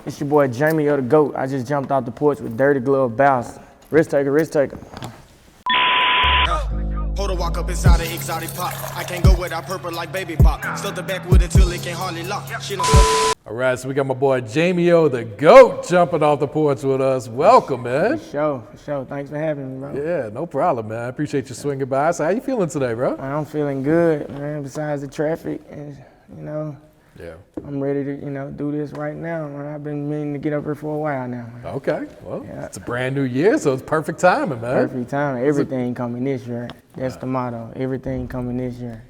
It's your boy Jaimeo The Goat. I just jumped off the porch with dirty glove bounce. Wrist taker, wrist taker. Hold a walk up inside an exotic pop. I can't go without purple like baby pop. Stuff the backwood until it can hardly lock. All right, so we got my boy Jaimeo The Goat jumping off the porch with us. Welcome, man. For sure. Thanks for having me, bro. Yeah, no problem, man. I appreciate you swinging by. So how you feeling today, bro? I'm feeling good, man. Besides the traffic, and Yeah. I'm ready to, do this right now, man. I've been meaning to get up here for a while now, man. Okay, well, Yeah. it's a brand new year, so it's perfect timing, man. Perfect time. Everything coming this year. That's the motto. Everything coming this year.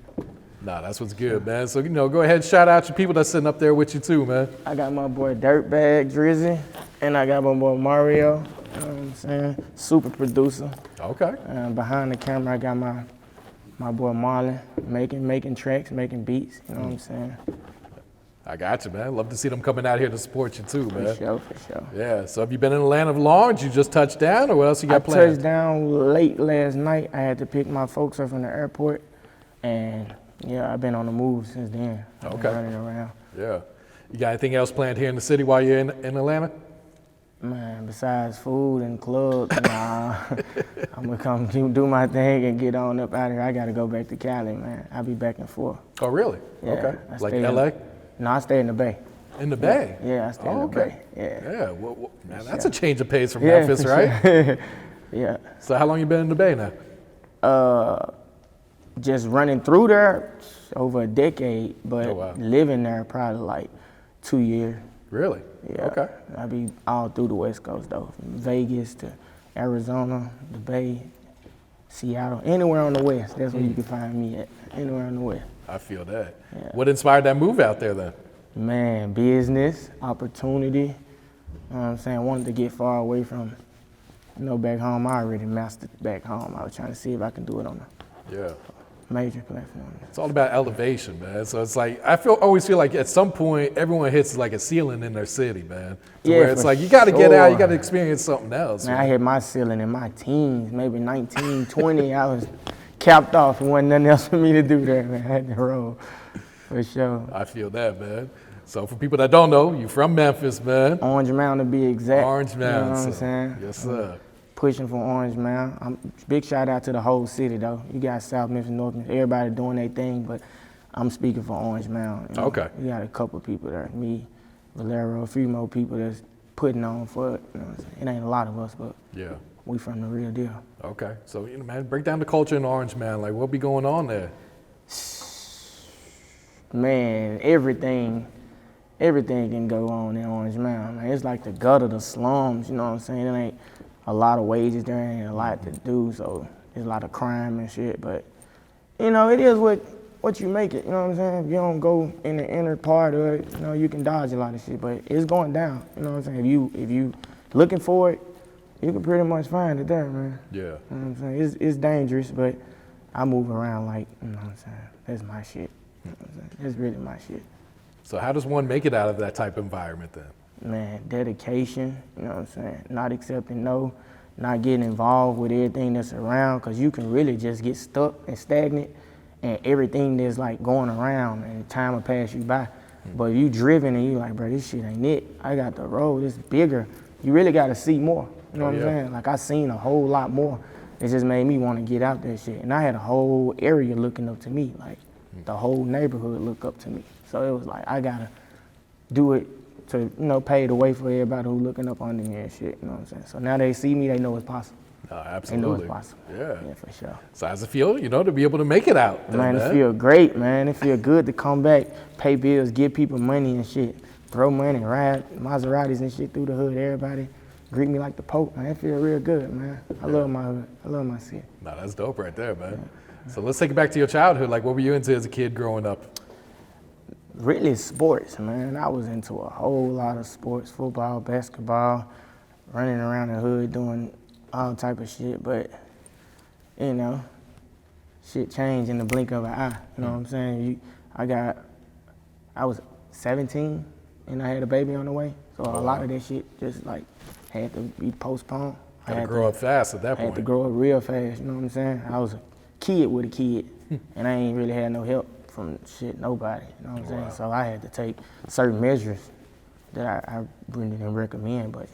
Nah, that's what's good, man. So, go ahead and shout out your people that's sitting up there with you too, man. I got my boy Dirtbag Drizzy, and I got my boy Mario. You know what I'm saying? Super producer. Okay. Behind the camera, I got my boy Marlon making tracks, making beats. You know what I'm saying? I got you, man. Love to see them coming out here to support you too, man. For sure. Yeah, so have you been in Atlanta long? Did you just touch down, or what else you got planned? I touched down late last night. I had to pick my folks up from the airport, and yeah, I've been on the move since then. I've been running around. Yeah. You got anything else planned here in the city while you're in Atlanta? Man, besides food and clubs, nah, I'm gonna come do my thing and get on up out of here. I gotta go back to Cali, man. I'll be back and forth. Oh, really? Yeah, Okay. I Like stay LA? No, I stay in the Bay. In the Bay? Yeah, I stay in the Bay. Yeah. Yeah, well, man, that's a change of pace from Yeah, Memphis, for right? sure. Yeah. So how long you been in the Bay now? Just running through there over a decade, but Oh, wow. living there probably like 2 years. Really? Yeah. Okay. I be all through the West Coast though, from Vegas to Arizona, the Bay, Seattle, anywhere on the West. That's where you can find me at. Anywhere on the West. I feel that. Yeah. What inspired that move out there then? Man, business, opportunity. You know what I'm saying? I wanted to get far away from, back home. I already mastered back home. I was trying to see if I can do it on Yeah. a major platform. It's all about elevation, man. So it's like, always feel like at some point, everyone hits like a ceiling in their city, man. Yeah, Where it's for like, you got to get out, you sure. got to experience something else. Man, I hit my ceiling in my teens, maybe 19, 20. I was capped off and wasn't nothing else for me to do there, man. I had to roll, for sure. I feel that, man. So for people that don't know, you from Memphis, man. Orange Mountain to be exact. Orange Mountain. You know what I'm so- saying? Yes, sir. Pushing for Orange Mountain. Big shout out to the whole city though. You got South Memphis, North Memphis, everybody doing their thing, but I'm speaking for Orange Mountain. Okay. We got a couple people there, me, Valero, a few more people that's putting on for it. You know what I'm saying? It ain't a lot of us, but Yeah. we from the real deal. Okay. So, man, break down the culture in Orange, man. Like, what be going on there? Man, everything can go on in Orange Mountain. Man. It's like the gutter, the slums, you know what I'm saying? It ain't a lot of wages there, ain't a lot to do, so there's a lot of crime and shit, but it is what you make it, you know what I'm saying? If you don't go in the inner part of it, you can dodge a lot of shit, but it's going down, you know what I'm saying? If you looking for it, you can pretty much find it there, man. Yeah. You know what I'm saying? It's dangerous, but I move around like, you know what I'm saying? That's my shit. You know what I'm saying? It's really my shit. So how does one make it out of that type of environment then? Man, dedication, you know what I'm saying? Not accepting no, not getting involved with everything that's around, because you can really just get stuck and stagnant and everything that's like going around and time will pass you by. But if you driven and you like, bro, this shit ain't it. I got the road, it's bigger. You really got to see more, you know what I'm saying? Like I seen a whole lot more. It just made me want to get out that shit. And I had a whole area looking up to me, like the whole neighborhood look up to me. So it was like, I got to do it to, pay the way for everybody who looking up under me and shit, you know what I'm saying? So now they see me, they know it's possible. No, They absolutely. know it's possible. Yeah. Yeah, for sure. So how's it feel, to be able to make it out? then, Man, it feel great, man. It feel good to come back, pay bills, give people money and shit, throw money, ride Maseratis and shit through the hood. Everybody greet me like the Pope, man. It feel real good, man. I love my hood. I love my city. No, that's dope right there, man. So let's take it back to your childhood. Like, what were you into as a kid growing up? Really sports, man. I was into a whole lot of sports, football, basketball, running around the hood doing all type of shit, but, shit changed in the blink of an eye, you know what I'm saying? I was 17 and I had a baby on the way, so a lot of that shit just like had to be postponed. Had to grow up fast at that I had to point. grow up real fast, you know what I'm saying? I was a kid with a kid, and I ain't really had no help from shit, nobody. You know what I'm saying? So I had to take certain measures that I really didn't recommend, but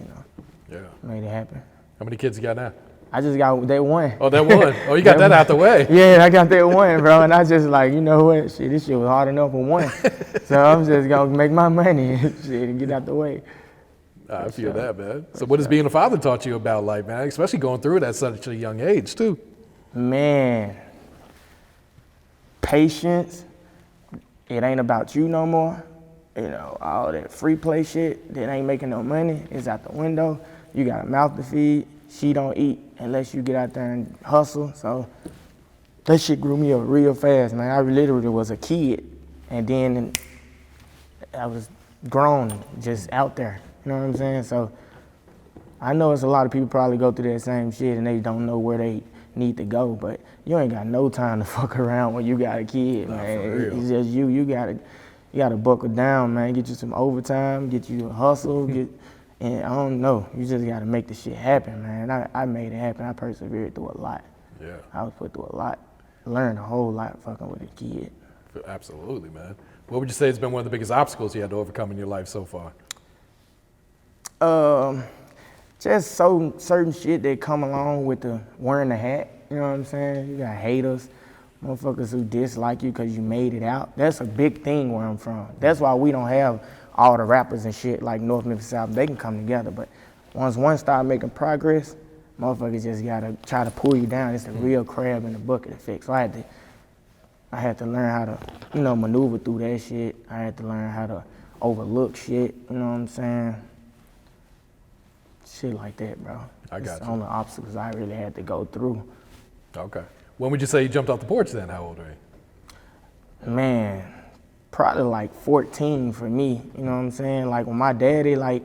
made it happen. How many kids you got now? I just got that one. Oh, that one. Oh, you got that out the way. Yeah, I got that one, bro. And I just like, you know what? Shit, this shit was hard enough for one. So I'm just gonna make my money and shit and get out the way. I feel that, man. So what has being a father taught you about life, man? Especially going through it at such a young age, too. Man, patience. It ain't about you no more. All that free play shit that ain't making no money is out the window. You got a mouth to feed. She don't eat unless you get out there and hustle. So that shit grew me up real fast, man. I literally was a kid, and then I was grown, just out there. You know what I'm saying? So I know it's a lot of people probably go through that same shit and they don't know where they need to go, but you ain't got no time to fuck around when you got a kid, man. It's just you. You gotta buckle down, man. Get you some overtime, get you a hustle, and I don't know. You just gotta make the shit happen, man. I made it happen. I persevered through a lot. Yeah. I was put through a lot. Learned a whole lot fucking with a kid. Absolutely, man. What would you say has been one of the biggest obstacles you had to overcome in your life so far? Just so certain shit that come along with the wearing the hat. You know what I'm saying? You got haters, motherfuckers who dislike you because you made it out. That's a big thing where I'm from. That's why we don't have all the rappers and shit like North Memphis South. They can come together, but once one start making progress, motherfuckers just gotta try to pull you down. It's the real crab in the bucket effect. So I had to learn how to, maneuver through that shit. I had to learn how to overlook shit. You know what I'm saying? Shit like that, bro. I got you. It's the only obstacles I really had to go through. Okay. When would you say you jumped off the porch then? How old are you? Man, probably like 14 for me. You know what I'm saying? Like when my daddy like,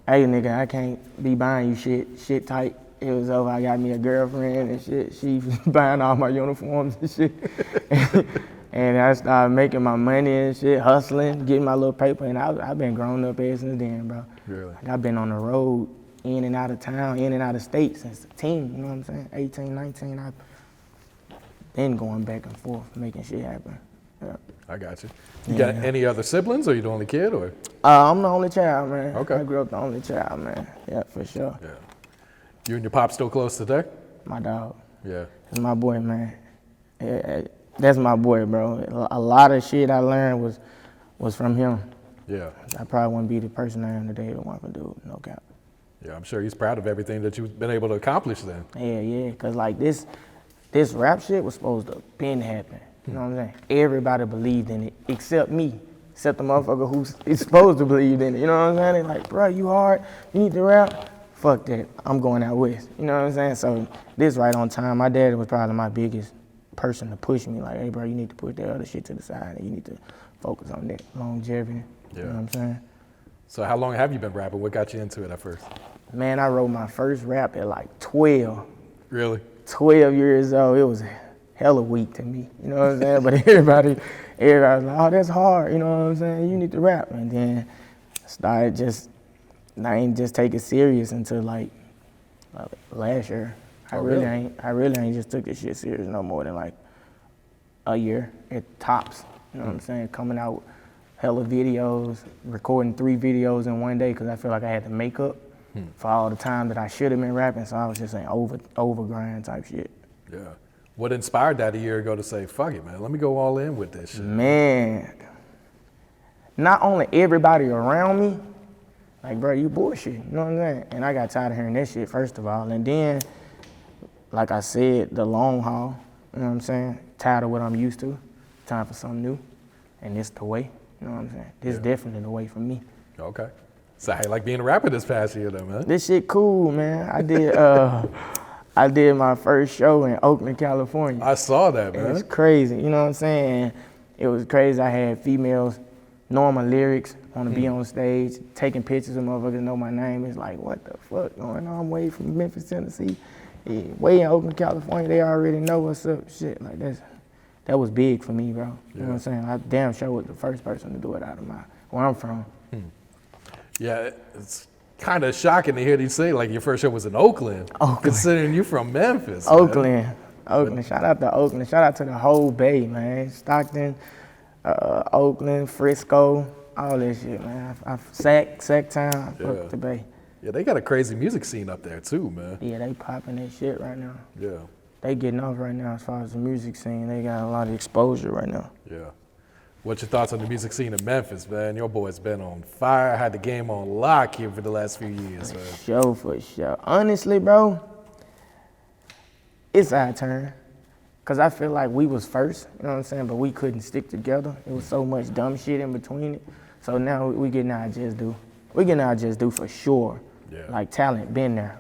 hey nigga, I can't be buying you shit tight. It was over, I got me a girlfriend and shit. She buying all my uniforms and shit. And I started making my money and shit, hustling, getting my little paper. And I've been grown up ever since then, bro. Really? Like I've been on the road, in and out of town, in and out of state since a teen, you know what I'm saying? 18, 19, I've been going back and forth, making shit happen. Yeah. I got you. You got any other siblings, or are you the only kid, or? I'm the only child, man. Okay. I grew up the only child, man. Yeah, for sure. Yeah. You and your pop still close today? My dog. Yeah. That's my boy, man. That's my boy, bro. A lot of shit I learned was from him. Yeah. I probably wouldn't be the person I am today if it wasn't for dude, no cap. Yeah, I'm sure he's proud of everything that you've been able to accomplish then. Yeah, because like this rap shit was supposed to been happen. You know what I'm saying? Everybody believed in it except me, except the motherfucker who's supposed to believe in it. You know what I'm saying? They like, bro, you hard, you need to rap. Fuck that, I'm going out west. You know what I'm saying? So this right on time. My dad was probably my biggest person to push me. Like, hey, bro, you need to put that other shit to the side and you need to focus on that longevity. Yeah. You know what I'm saying? So how long have you been rapping? What got you into it at first? Man, I wrote my first rap at like 12. Really? 12 years old. It was hella weak to me. You know what I'm saying? But everybody was like, oh, that's hard. You know what I'm saying? You need to rap. And then I ain't just take it serious until like last year. I really ain't just took this shit serious no more than like a year at tops. You know what I'm saying? Coming out hella videos, recording 3 videos in one day because I feel like I had to make up for all the time that I should have been rapping. So I was just saying over grind type shit. Yeah. What inspired that a year ago to say, fuck it, man, let me go all in with this shit? Man, not only everybody around me, like, bro, you bullshit, you know what I'm saying? And I got tired of hearing that shit, first of all. And then, like I said, the long haul, you know what I'm saying? Tired of what I'm used to, time for something new. And this the way, you know what I'm saying? This definitely the way for me. Okay. So how you like being a rapper this past year though, man? This shit cool, man. I did my first show in Oakland, California. I saw that, man. It was crazy, you know what I'm saying? It was crazy. I had females knowing my lyrics, want to be on stage, taking pictures of motherfuckers know my name. It's like, what the fuck going on? I'm way from Memphis, Tennessee. Yeah, way in Oakland, California, they already know what's up. Shit, like that was big for me, bro. You know what I'm saying? I damn sure was the first person to do it out of where I'm from. Yeah, it's kind of shocking to hear you say like your first show was in Oakland, considering you from Memphis. Oakland. Shout out to Oakland. Shout out to the whole Bay, man. Stockton, Oakland, Frisco, all that shit, man. Sac Town, fuck the Bay. Yeah, they got a crazy music scene up there too, man. Yeah, they popping that shit right now. Yeah. They getting off right now as far as the music scene. They got a lot of exposure right now. Yeah. What's your thoughts on the music scene in Memphis, man? Your boy's been on fire, had the game on lock here for the last few years, man. For sure. Honestly, bro, it's our turn. Cause I feel like we was first, you know what I'm saying? But we couldn't stick together. It was so much dumb shit in between it. So now we getting our just due. We getting our just due for sure. Yeah. Like talent been there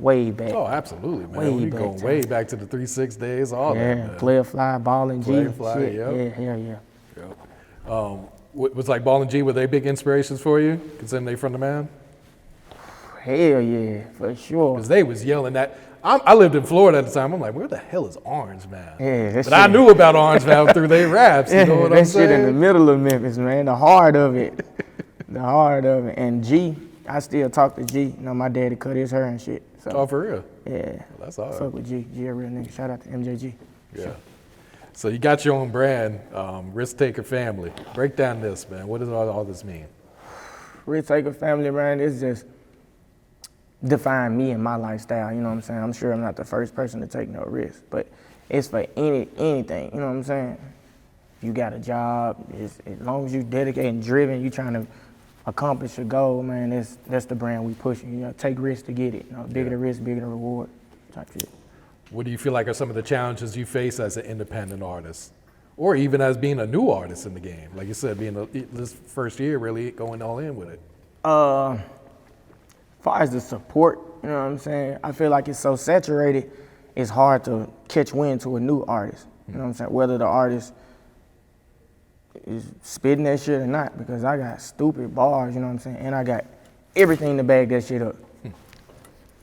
way back. Oh, absolutely, man. We going way back to the 3-6 days, all that, man. Player Fly, Ball and G. Player Fly, shit. yep. Yeah. Yep. Was like Ball and G, were they big inspirations for you, considering they from the man? Hell yeah, for sure. Because they was yelling that. I lived in Florida at the time. I'm like, where the hell is Orange Man? Yeah, but I knew about Orange Man through their raps. You know what I'm saying? That shit in the middle of Memphis, man. The heart of it. The heart of it. And G, I still talk to G. You know, my daddy cut his hair and shit. So, oh, for real? Yeah. Well, that's all right. Fuck with G. G a real nigga. Shout out to MJG. Yeah. So you got your own brand, Risk Taker Family. Break down this, man. What does all this mean? Risk Taker Family brand is just define me and my lifestyle, you know what I'm saying? I'm sure I'm not the first person to take no risk, but it's for anything, you know what I'm saying? You got a job, as long as you dedicated and driven, you trying to accomplish a goal, man, that's the brand we pushing. You know, take risks to get it. You know, bigger the risk, bigger the reward type shit. What do you feel like are some of the challenges you face as an independent artist? Or even as being a new artist in the game? Like you said, being this first year, really going all in with it. As far as the support, you know what I'm saying? I feel like it's so saturated, it's hard to catch wind to a new artist. You know what I'm saying? Whether the artist is spitting that shit or not, because I got stupid bars, you know what I'm saying? And I got everything to bag that shit up.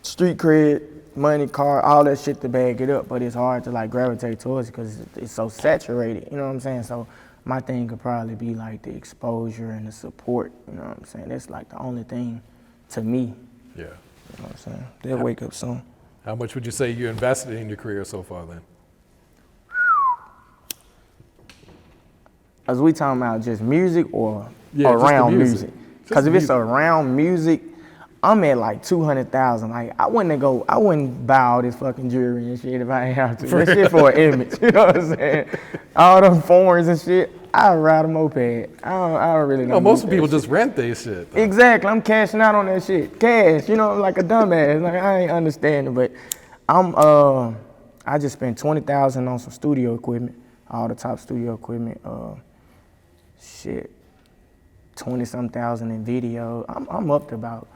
Street cred, money, car, all that shit to bag it up, but it's hard to like gravitate towards it because it's so saturated, you know what I'm saying? So my thing could probably be like the exposure and the support, you know what I'm saying? That's like the only thing to me. Yeah. You know what I'm saying? They'll wake up soon. How much would you say you invested in your career so far then? As we talking about just music or Yeah, just the around music. music? Because if it's around music, I'm at like 200,000. Like I wouldn't buy all this fucking jewelry and shit if I ain't have to. That shit for an image, you know what I'm saying? All them foreigns and shit, I'd ride a moped. I don't really know. No, most people just rent their shit. Though. Exactly, I'm cashing out on that shit. Cash, you know, like a dumbass. Like I ain't understanding, but I just spent $20,000 on some studio equipment, all the top studio equipment. 20-some thousand in video. I'm up to about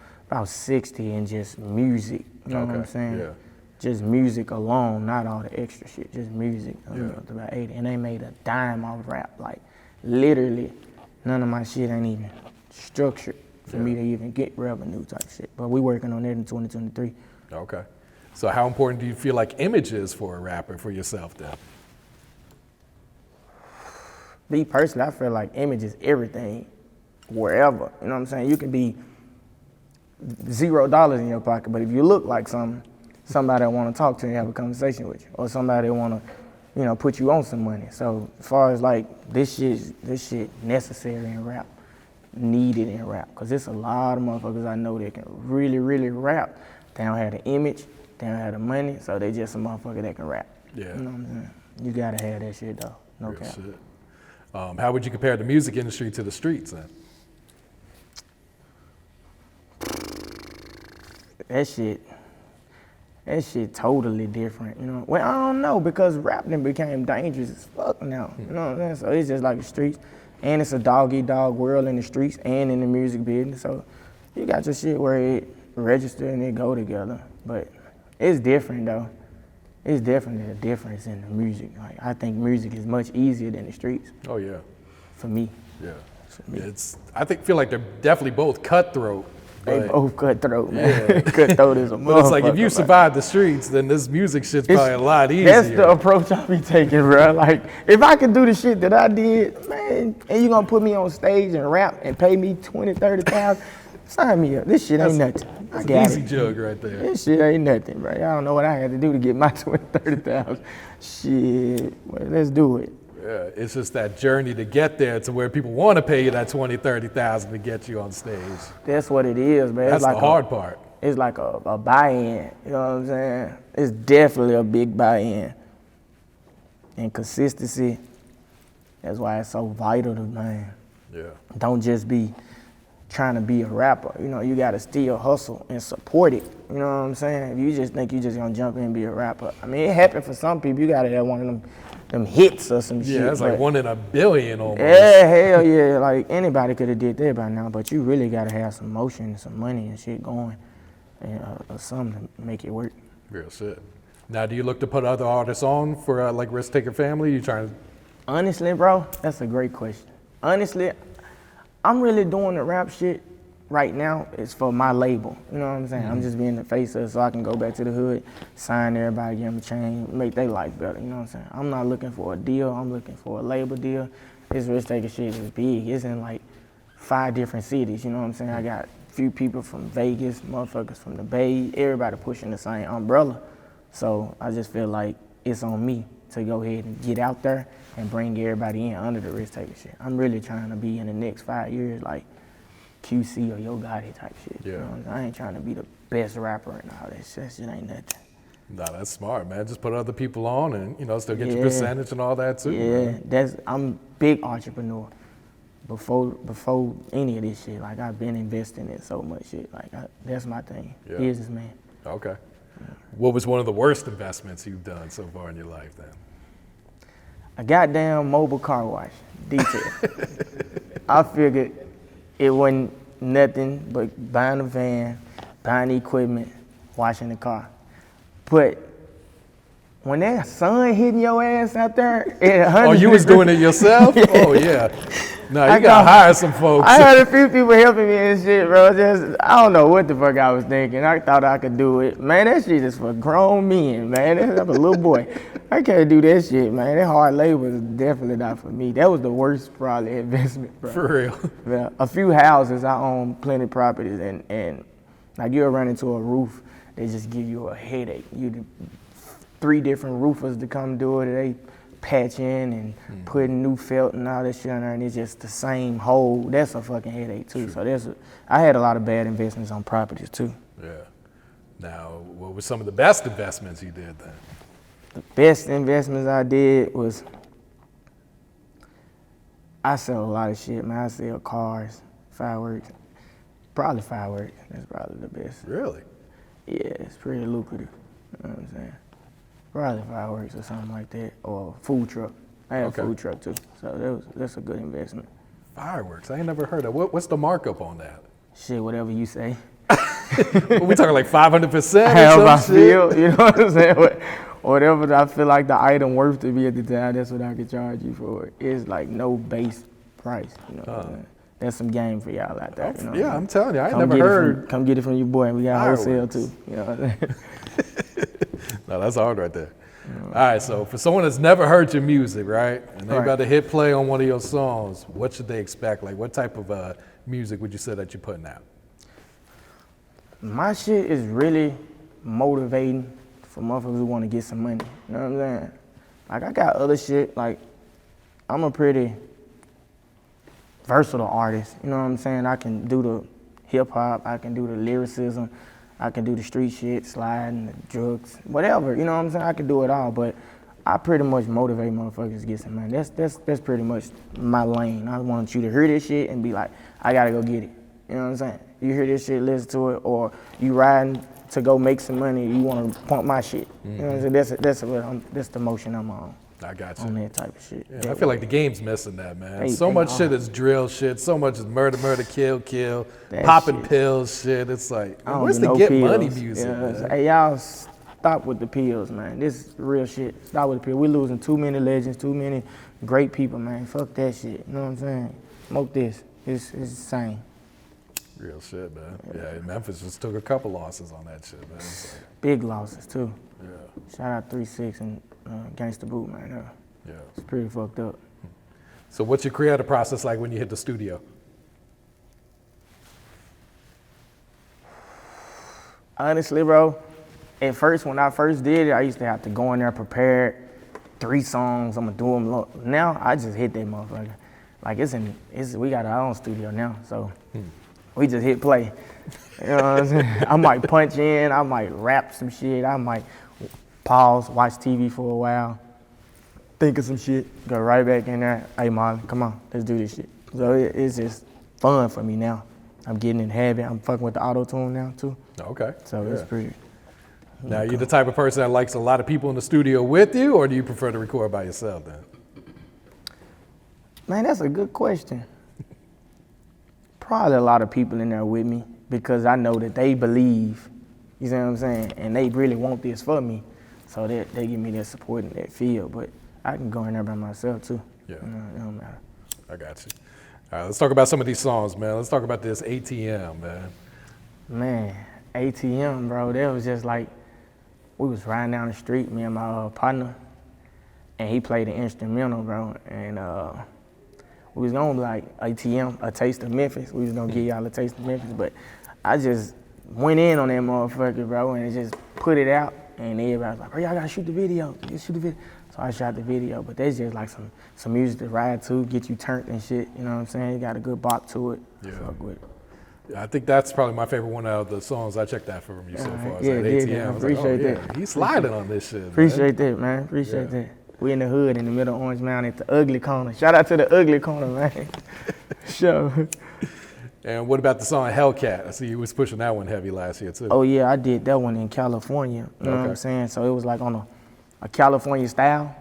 60 in just music. You know what I'm saying? Yeah. Just music alone, not all the extra shit. Just music. I'm up to about 80, and they made a dime off rap. Like literally, none of my shit ain't even structured for me to even get revenue type shit. But we working on it in 2023. Okay. So how important do you feel like image is for a rapper, for yourself then? Me personally, I feel like image is everything, wherever. You know what I'm saying? You can be $0 in your pocket, but if you look like somebody want to talk to you and have a conversation with you, or somebody want to, put you on some money. So as far as like this shit necessary in rap, needed in rap, because there's a lot of motherfuckers I know that can really, really rap. They don't have the image, they don't have the money, so they just a motherfucker that can rap. Yeah. You know what I'm saying? You gotta have that shit though, no Real cap. shit. How would you compare the music industry to the streets then? That shit totally different, you know. Well, I don't know, because rap then became dangerous as fuck now. You know what I'm saying? So it's just like the streets, and it's a dog-eat-dog world in the streets and in the music business. So you got your shit where it register and it go together. But it's different though. It's definitely a difference in the music. Like I think music is much easier than the streets. Oh yeah. For me. Yeah. Feel like they're definitely both cutthroat. They both cutthroat, man. Yeah. Cutthroat is a motherfucker. But it's like if you survive the streets, then this music shit's probably a lot easier. That's the approach I be taking, bro. Like if I could do the shit that I did, man, and you gonna put me on stage and rap and pay me 20, 30,000, sign me up. This shit ain't nothing. I got easy it. jug right there. This shit ain't nothing, bro. I don't know what I had to do to get my 20, 30,000. Shit, well, let's do it. Yeah, it's just that journey to get there to where people want to pay you that 20, 30,000 to get you on stage. That's what it is, man. That's the hard part. It's like a buy-in, you know what I'm saying? It's definitely a big buy-in. And consistency, that's why it's so vital to, man. Yeah. Don't just be trying to be a rapper. You know, you gotta still hustle and support it. You know what I'm saying? If you just think you just gonna jump in and be a rapper. I mean, it happened for some people. You gotta have one of them hits or some shit. Yeah, it's like 1 in a billion almost. Yeah, hell yeah. Like anybody could have did that by now, but you really gotta have some motion and some money and shit going, and or something to make it work. Real shit. Now, do you look to put other artists on for like Risk Taker Family? You trying to? Honestly, bro, that's a great question. Honestly, I'm really doing the rap shit right now. It's for my label. You know what I'm saying? I'm just being the face of it so I can go back to the hood, sign everybody, give them a chain, make their life better. You know what I'm saying? I'm not looking for a deal. I'm looking for a label deal. This Risk Taker shit is big. It's in like 5 different cities. You know what I'm saying? I got a few people from Vegas, motherfuckers from the Bay, everybody pushing the same umbrella. So I just feel like it's on me to go ahead and get out there and bring everybody in under the Risk Taker shit. I'm really trying to be in the next 5 years like QC or Yo Gotti type shit. Yeah. You know what I'm saying? I ain't trying to be the best rapper and all that shit. That shit ain't nothing. Nah, that's smart, man. Just put other people on and, you know, still get your percentage and all that too. Yeah, man. I'm big entrepreneur. Before any of this shit, like I've been investing in so much shit. Like that's my thing. Yeah. Businessman. Okay. What was one of the worst investments you've done so far in your life then? A goddamn mobile car wash, detail. I figured it wasn't nothing but buying a van, buying equipment, washing the car. But when that sun hitting your ass out there, Oh, you was doing it yourself? Yeah. Oh, yeah. No, you gotta hire some folks. I had a few people helping me and shit, bro. I don't know what the fuck I was thinking. I thought I could do it. Man, that shit is for grown men, man. I'm a little boy. I can't do that shit, man. That hard labor is definitely not for me. That was the worst probably investment, bro. For real. Yeah, a few houses, I own plenty of properties, and like you'll run into a roof, they just give you a headache. You 3 different roofers to come do it. They patch in and putting new felt and all that shit on there, and it's just the same hole. That's a fucking headache too. So I had a lot of bad investments on properties too. Yeah. Now, what were some of the best investments you did then? The best investments I did was I sell a lot of shit, man. I sell cars, fireworks, probably fireworks. That's probably the best. Really? Yeah, it's pretty lucrative. You know what I'm saying? Probably fireworks or something like that, or food truck. I had a food truck too, so that's a good investment. Fireworks? I ain't never heard of. What's the markup on that? Shit, whatever you say. We talking like 500%? How I feel, you know what I'm saying? Whatever I feel like the item worth to be at the time, that's what I could charge you for. It's like no base price, you know what I'm saying? That's some game for y'all out there. You know Yeah, I'm telling you, I ain't never heard. Come get it from your boy, and we got wholesale Fireworks. too. You know what I'm saying? No, that's hard right there. All right, so for someone that's never heard your music, right, and they're about to hit play on one of your songs, what should they expect? Like, what type of music would you say that you're putting out? My shit is really motivating for motherfuckers who want to get some money. You know what I'm saying? Like, I got other shit. Like, I'm a pretty versatile artist. You know what I'm saying? I can do the hip hop. I can do the lyricism. I can do the street shit, sliding, the drugs, whatever. You know what I'm saying? I can do it all. But I pretty much motivate motherfuckers to get some money. That's pretty much my lane. I want you to hear this shit and be like, I gotta go get it. You know what I'm saying? You hear this shit, listen to it, or you riding to go make some money, you want to pump my shit. You know what I'm saying? That's the motion I'm on. I got you. On that type of shit. Yeah, I feel like the game's missing that, man. Hey, So much shit is drill shit. So much is murder, kill, That popping shit. pills shit. It's like, I don't where's do the no get pills. money music, Yeah, man? hey, y'all stop with the pills, man. This is real shit. Stop with the pills. We're losing too many legends, too many great people, man. Fuck that shit. You know what I'm saying? Smoke this. It's insane. Real shit, man. Yeah, Memphis just took a couple losses on that shit, man. It's like, Big losses, too. yeah, Shout out 3-6 and Gangsta Boot, man. yeah. It's pretty fucked up. So what's your creative process like when you hit the studio? Honestly, bro, at first, when I first did it, I used to have to go in there prepared, 3 songs. I'm gonna do them. Now I just hit that motherfucker. Like we got our own studio now, so we just hit play. You know what I'm saying? I might punch in, I might rap some shit, I might pause, watch TV for a while, think of some shit, go right back in there. Hey, Marlon, come on, let's do this shit. So it's just fun for me now. I'm getting in the habit. I'm fucking with the auto-tune now, too. Okay. So it's pretty. Now, you the type of person that likes a lot of people in the studio with you, or do you prefer to record by yourself then? Man, that's a good question. Probably a lot of people in there with me because I know that they believe, you see what I'm saying, and they really want this for me. So they give me that support in that field, but I can go in there by myself too. Yeah. You know, it don't matter. I got you. All right, let's talk about some of these songs, man. Let's talk about this ATM, man. Man, ATM, bro, that was just like, we was riding down the street, me and my partner, and he played an instrumental, bro, and we was gonna be like, ATM, a taste of Memphis. We was gonna give y'all a taste of Memphis, but I just went in on that motherfucker, bro, and just put it out, and everybody was like, bro, y'all gotta shoot the video, shoot the video. So I shot the video, but that's just like some music to ride to, get you turned and shit, you know what I'm saying? You got a good bop to it. Yeah. Fuck with it. Yeah, I think that's probably my favorite one out of the songs I checked out from you so far. Yeah, that ATM. I appreciate that. He's sliding on this shit. Appreciate that, man. Appreciate that. We in the hood in the middle of Orange Mountain at the Ugly Corner. Shout out to the Ugly Corner, man. Sure. And what about the song Hellcat? I see you was pushing that one heavy last year too. Oh yeah, I did that one in California. You know what I'm saying? So it was like on a California style.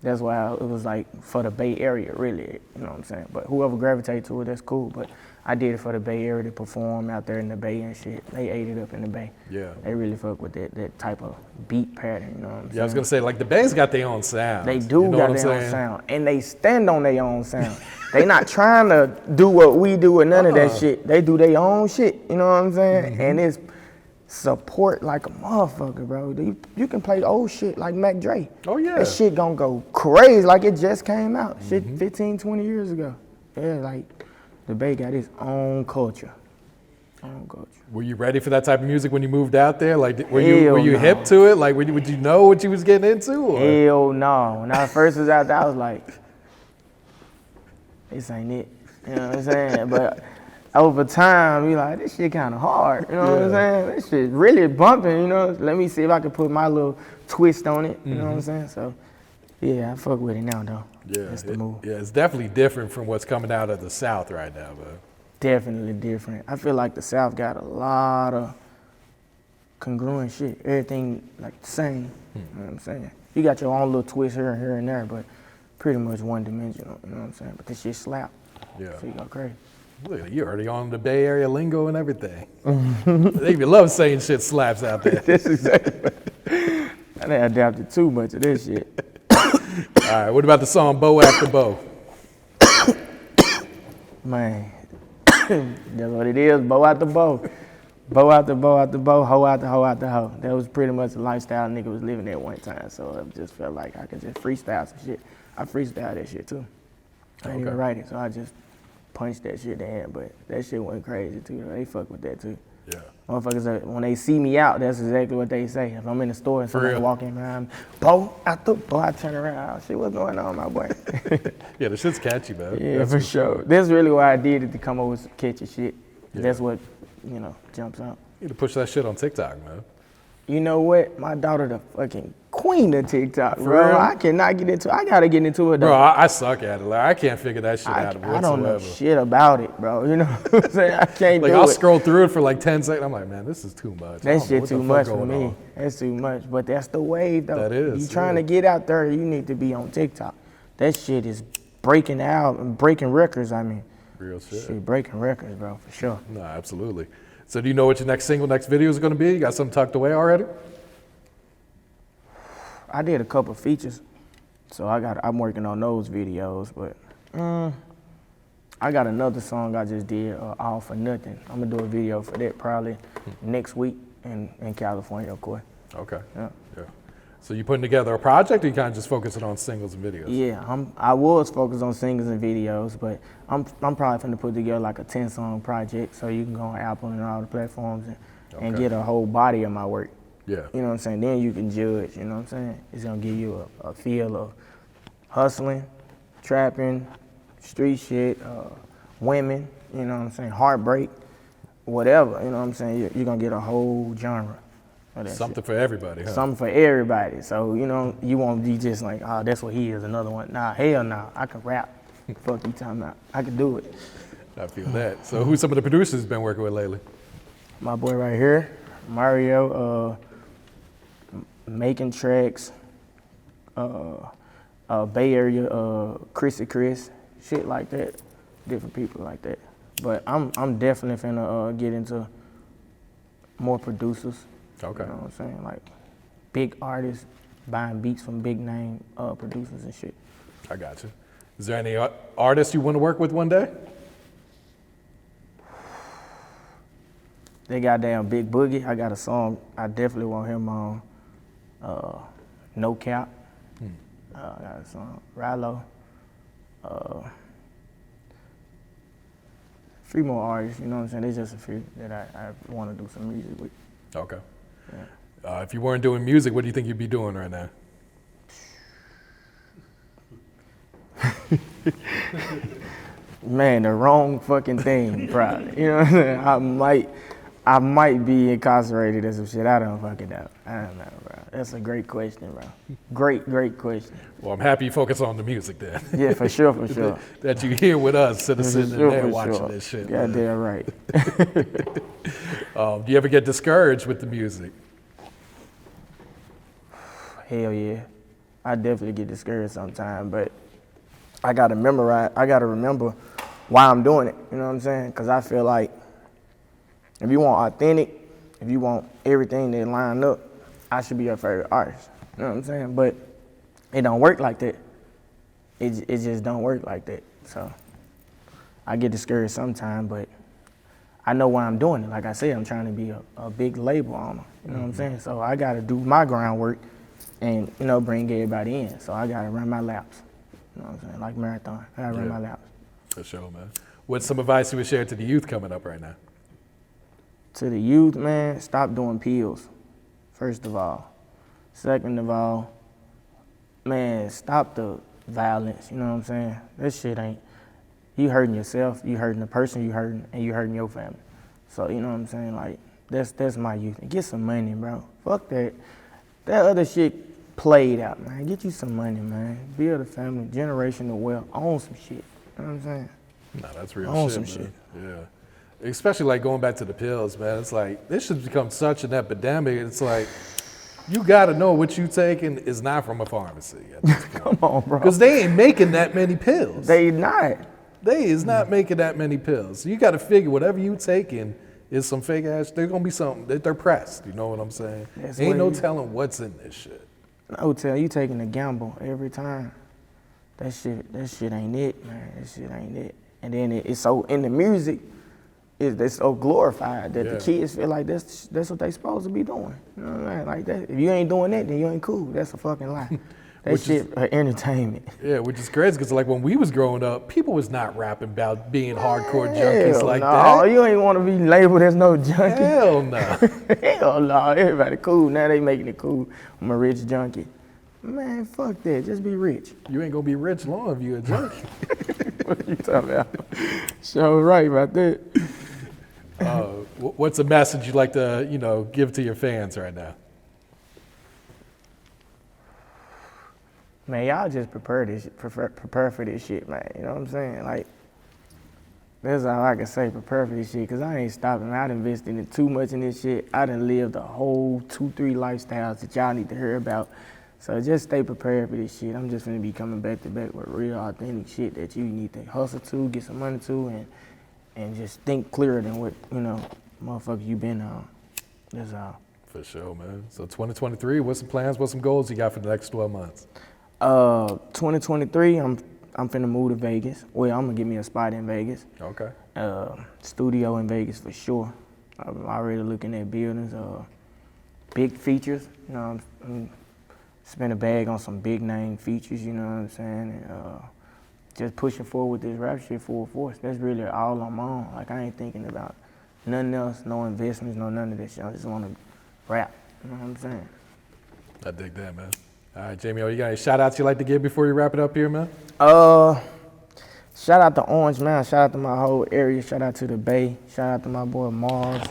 That's why it was like for the Bay Area, really. You know what I'm saying? But whoever gravitates to it, that's cool. But I did it for the Bay Area to perform out there in the Bay and shit. They ate it up in the Bay. Yeah. They really fuck with that type of beat pattern, you know what I'm saying? Yeah, I was gonna say, like, the Bay's got their own sound. They do you know got their own sound. And they stand on their own sound. They not trying to do what we do or none of that shit. They do their own shit, you know what I'm saying? And it's support like a motherfucker, bro. You can play old shit like Mac Dre. Oh, yeah. That shit gonna go crazy like it just came out. Shit 15, 20 years ago. Yeah, like the Bay got its own culture. Were you ready for that type of music when you moved out there? Like, were Hell you no. hip to it? Like, would you know what you was getting into? Or? Hell no. When I first was out there, I was like, this ain't it. You know what I'm saying? But over time, you like, this shit kind of hard. You know what I'm saying? This shit really bumping, you know? Let me see if I can put my little twist on it. You know what I'm saying? So, yeah, I fuck with it now, though. Yeah, That's the move. Yeah, it's definitely different from what's coming out of the South right now, bro. Definitely different. I feel like the South got a lot of congruent shit. Everything like the same. You know what I'm saying? You got your own little twist here and there, but pretty much one dimensional. You know what I'm saying? But this shit slap. Yeah. So you go crazy. Look, you're already on the Bay Area lingo and everything. They even love saying shit slaps out there. That's exactly. I done adapted too much of this shit. All right, what about the song Bow After Bow? Man, that's what it is. Bow out the bow. Bow out the bow out the bow, hoe out the hoe out the hoe. That was pretty much the lifestyle nigga was living at one time. So I just felt like I could just freestyle some shit. I freestyle that shit too. I didn't even write it, so I just punched that shit in. But that shit went crazy too. They fuck with that too. Yeah. Motherfuckers, when they see me out, that's exactly what they say. If I'm in the store and somebody real? walking around, bow out the bow, I turn around. Shit, what's going on, my boy? Yeah, the shit's catchy, man. Yeah, That's for sure. That's really why I did it, to come up with some catchy shit. Yeah. That's what, jumps out. You need to push that shit on TikTok, man. You know what? My daughter the fucking queen of TikTok, For bro. real? I cannot get into it. I gotta get into it, though. Bro, I suck at it. Like, I can't figure that shit out I whatsoever. don't know shit about it, bro. You know what I'm saying? I can't Like, do I'll it. scroll through it for like 10 seconds. I'm like, man, this is too much. I That don't know shit what the too fuck much for going me. on. That's too much. But that's the wave, though. That is, You trying yeah. to get out there, you need to be on TikTok. That shit is breaking out and breaking records, I mean. Real shit. Shit, breaking records, bro, for sure. No, absolutely. So do you know what your next video is going to be? You got something tucked away already? I did a couple features, so I'm working on those videos, but I got another song I just did, All for Nothing. I'm gonna do a video for that probably next week in California, of course. Okay. Yeah. So you putting together a project, or you kind of just focusing on singles and videos? Yeah, I was focused on singles and videos, but I'm probably finna put together like a 10-song project so you can go on Apple and all the platforms and Okay. get a whole body of my work. Yeah. You know what I'm saying? Then you can judge, you know what I'm saying? It's gonna give you a feel of hustling, trapping, street shit, women, you know what I'm saying? Heartbreak, whatever, you know what I'm saying? You're gonna get a whole genre of that Something shit. for everybody, huh? Something for everybody. So, you know, you won't be just like, oh, that's what he is, another one. Nah, hell nah, I can rap. Fuck you talking about. I can do it. I feel that. So who's some of the producers you've been working with lately? My boy right here, Mario, making tracks, Bay Area, Chrissy Chris, shit like that, different people like that. But I'm definitely finna get into more producers. Okay. You know what I'm saying? Like big artists buying beats from big name producers and shit. I got you. Is there any artists you want to work with one day? They goddamn Big Boogie. I got a song I definitely want him on. No Cap. I got a song. Rilo. Three more artists, you know what I'm saying? There's just a few that I want to do some music with. Okay. Yeah. If you weren't doing music, what do you think you'd be doing right now? Man, the wrong fucking thing, probably. You know what I'm saying? I might be incarcerated or some shit. I don't fucking know. I don't know, bro. That's a great question, bro. Great question. Well, I'm happy you focus on the music then. Yeah, for sure, for sure. That you here with us instead of sitting in there for watching sure. this shit. Goddamn right. Do you ever get discouraged with the music? Hell yeah. I definitely get discouraged sometimes, but I gotta remember why I'm doing it. You know what I'm saying? Because I feel like if you want authentic, if you want everything to line up, I should be your favorite artist. You know what I'm saying? But it don't work like that. It just don't work like that. So I get discouraged sometimes, but I know why I'm doing it. Like I said, I'm trying to be a big label owner. You know what I'm saying? So I gotta do my groundwork and, you know, bring everybody in. So I gotta run my laps. You know what I'm saying? Like marathon. I gotta run my laps. For sure, man. What's some advice you would share to the youth coming up right now? To the youth, man, stop doing pills, first of all. Second of all, man, stop the violence, you know what I'm saying? That shit ain't, you hurting yourself, you hurting the person you hurting, and you hurting your family. So, you know what I'm saying? Like, that's my youth. And get some money, bro. Fuck that. That other shit played out, man. Get you some money, man. Build a family, generational wealth, own some shit. You know what I'm saying? No, that's real Own shit, some man. shit. Yeah. Especially like going back to the pills, man. It's like, this should become such an epidemic. It's like, you gotta know what you taking is not from a pharmacy at this point. Come on, bro. Because they ain't making that many pills. They not. They is not making that many pills. So you gotta figure whatever you taking is some fake ass, there's gonna be something, they're pressed, you know what I'm saying? That's Ain't what no it is. telling what's in this shit. No tell you taking a gamble every time. That shit ain't it, man. That shit ain't it. And then it's so in the music, it's so glorified that Yeah. the kids feel like that's what they supposed to be doing. You know what I mean? Like that. If you ain't doing that, then you ain't cool. That's a fucking lie. That Which shit entertainment. Yeah, which is crazy because like when we was growing up, people was not rapping about being hardcore junkies Hell like no. that. You ain't want to be labeled as no junkie. Hell no. Hell no. Everybody cool. Now they making it cool. I'm a rich junkie. Man, fuck that. Just be rich. You ain't gonna be rich long if you a junkie. What you talking about? So right about that. What's a message you'd like to, give to your fans right now? Man, y'all just prepare for this shit, man. You know what I'm saying? Like, that's all I can say, prepare for this shit, because I ain't stopping. I done invested in too much in this shit. I done lived the whole 2-3 lifestyles that y'all need to hear about. So just stay prepared for this shit. I'm just gonna be coming back to back with real authentic shit that you need to hustle to, get some money to, and just think clearer than what, motherfucker you been on. That's all. For sure, man. So 2023, what's some plans, what's some goals you got for the next 12 months? 2023, I'm finna move to Vegas. Well, I'm gonna get me a spot in Vegas. Okay. Studio in Vegas for sure. I'm already looking at buildings, big features. I'm spend a bag on some big name features. You know what I'm saying? And, just pushing forward with this rap shit full force. That's really all I'm on. Like I ain't thinking about nothing else, no investments, no none of that shit. I just want to rap. You know what I'm saying? I dig that, man. All right, Jaimeo, you got any shout outs you like to give before you wrap it up here, man? Shout out to Orange, man. Shout out to my whole area. Shout out to the Bay. Shout out to my boy Mars,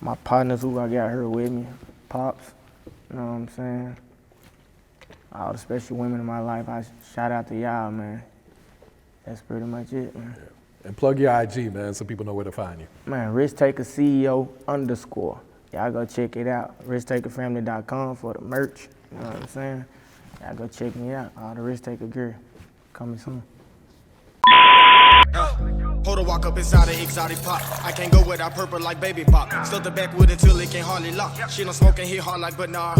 my partners who I got here with me, Pops. You know what I'm saying? All the special women in my life, I shout out to y'all, man. That's pretty much it, man. Yeah. And plug your IG, man, so people know where to find you. Man, RiskTakerCEO_. Y'all go check it out. RiskTakerFamily.com for the merch. You know what I'm saying? Y'all go check me out. All the Risk Taker gear coming soon. Hold a walk up inside an exotic pop. I can't go without purple like baby pop. Stuff the backwood until it can hardly lock. She don't smoke and hit hard like but nah.